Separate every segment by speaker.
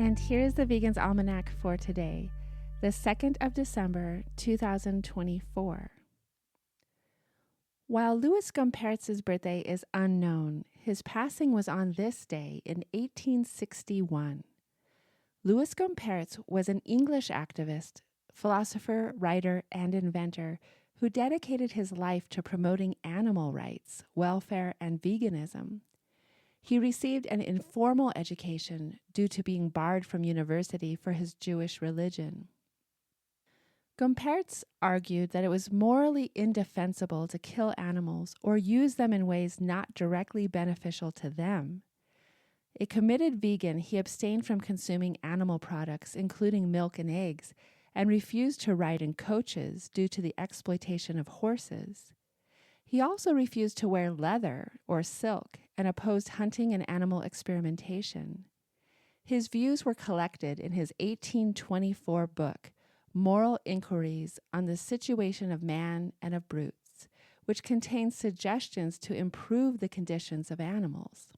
Speaker 1: And here's the Vegan's Almanac for today, the 2nd of December, 2024. While Louis Gompertz's birthday is unknown, his passing was on this day in 1861. Louis Gompertz was an English activist, philosopher, writer, and inventor who dedicated his life to promoting animal rights, welfare, and veganism. He received an informal education due to being barred from university for his Jewish religion. Gompertz argued that it was morally indefensible to kill animals or use them in ways not directly beneficial to them. A committed vegan, he abstained from consuming animal products, including milk and eggs, and refused to ride in coaches due to the exploitation of horses. He also refused to wear leather or silk and opposed hunting and animal experimentation. His views were collected in his 1824 book, Moral Inquiries on the Situation of Man and of Brutes, which contains suggestions to improve the conditions of animals.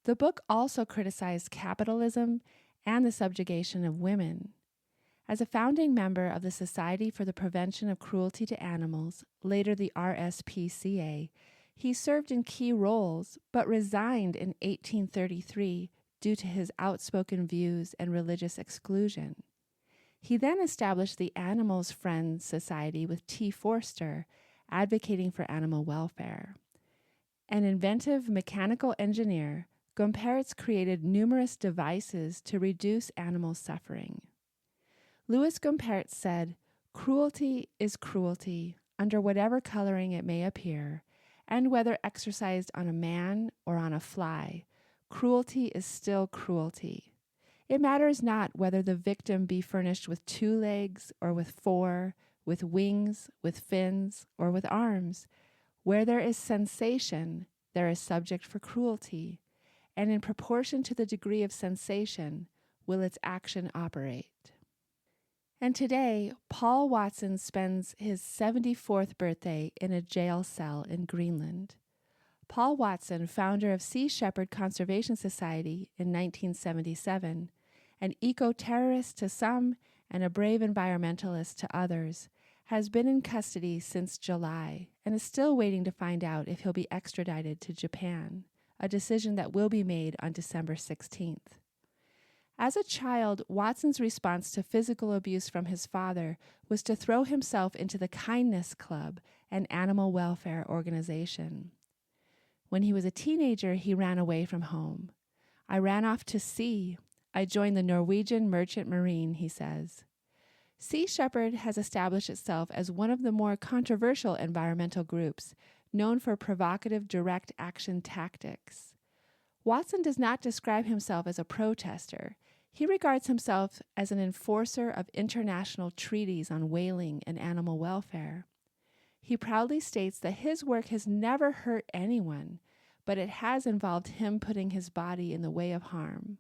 Speaker 1: The book also criticized capitalism and the subjugation of women. As a founding member of the Society for the Prevention of Cruelty to Animals, later the RSPCA, he served in key roles but resigned in 1833 due to his outspoken views and religious exclusion. He then established the Animals Friends Society with T. Forster, advocating for animal welfare. An inventive mechanical engineer, Gompertz created numerous devices to reduce animal suffering. Louis Gompertz said, "Cruelty is cruelty, under whatever coloring it may appear, and whether exercised on a man or on a fly, cruelty is still cruelty. It matters not whether the victim be furnished with 2 legs or with 4, with wings, with fins, or with arms. Where there is sensation, there is subject for cruelty, and in proportion to the degree of sensation will its action operate." And today, Paul Watson spends his 74th birthday in a jail cell in Greenland. Paul Watson, founder of Sea Shepherd Conservation Society in 1977, an eco-terrorist to some and a brave environmentalist to others, has been in custody since July and is still waiting to find out if he'll be extradited to Japan, a decision that will be made on December 16th. As a child, Watson's response to physical abuse from his father was to throw himself into the Kindness Club, an animal welfare organization. When he was a teenager, he ran away from home. "I ran off to sea. I joined the Norwegian Merchant Marine," he says. Sea Shepherd has established itself as one of the more controversial environmental groups, known for provocative direct action tactics. Watson does not describe himself as a protester. He regards himself as an enforcer of international treaties on whaling and animal welfare. He proudly states that his work has never hurt anyone, but it has involved him putting his body in the way of harm.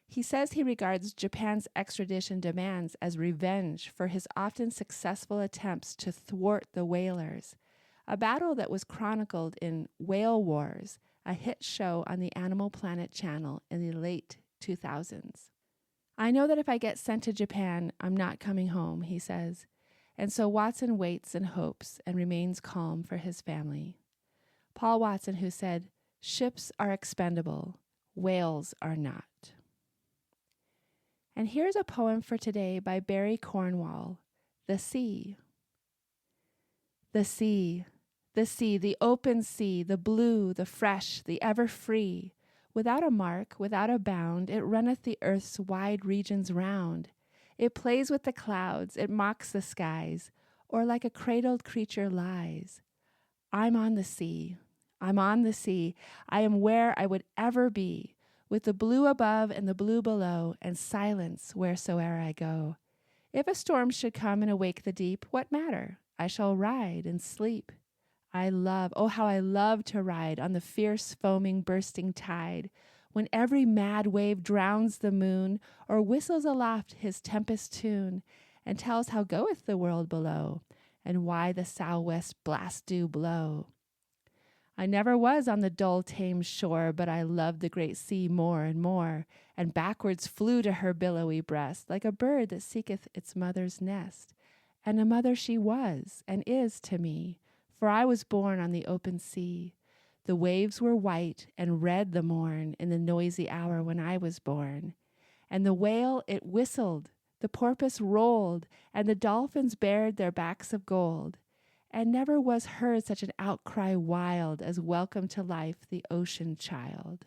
Speaker 1: He says he regards Japan's extradition demands as revenge for his often successful attempts to thwart the whalers, a battle that was chronicled in Whale Wars, a hit show on the Animal Planet channel in the late 2000s. "I know that if I get sent to Japan, I'm not coming home," he says, and so Watson waits and hopes and remains calm for his family. Paul Watson, who said, "Ships are expendable, whales are not." And here's a poem for today by Barry Cornwall, "The Sea." The sea, the open sea, the blue, the fresh, the ever free. Without a mark, without a bound, it runneth the earth's wide regions round. It plays with the clouds, it mocks the skies, or like a cradled creature lies. I'm on the sea, I'm on the sea, I am where I would ever be, with the blue above and the blue below, and silence wheresoe'er I go. If a storm should come and awake the deep, what matter? I shall ride and sleep. I love, oh how I love to ride on the fierce foaming bursting tide, when every mad wave drowns the moon, or whistles aloft his tempest tune, and tells how goeth the world below, and why the sou'west blasts do blow. I never was on the dull tame shore, but I loved the great sea more and more, and backwards flew to her billowy breast, like a bird that seeketh its mother's nest. And a mother she was, and is to me, for I was born on the open sea. The waves were white and red the morn in the noisy hour when I was born. And the whale it whistled, the porpoise rolled, and the dolphins bared their backs of gold. And never was heard such an outcry wild as welcome to life the ocean child.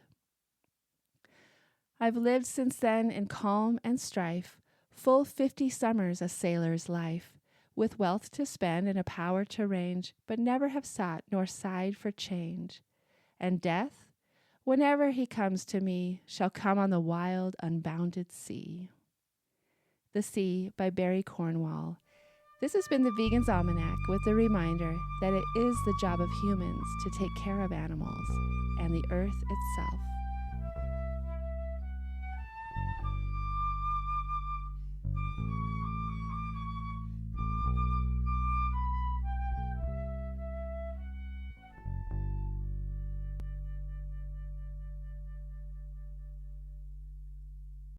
Speaker 1: I've lived since then in calm and strife, full 50 summers a sailor's life, with wealth to spend and a power to range, but never have sought nor sighed for change. And death, whenever he comes to me, shall come on the wild, unbounded sea. The Sea by Barry Cornwall. This has been the Vegan's Almanac with the reminder that it is the job of humans to take care of animals and the earth itself.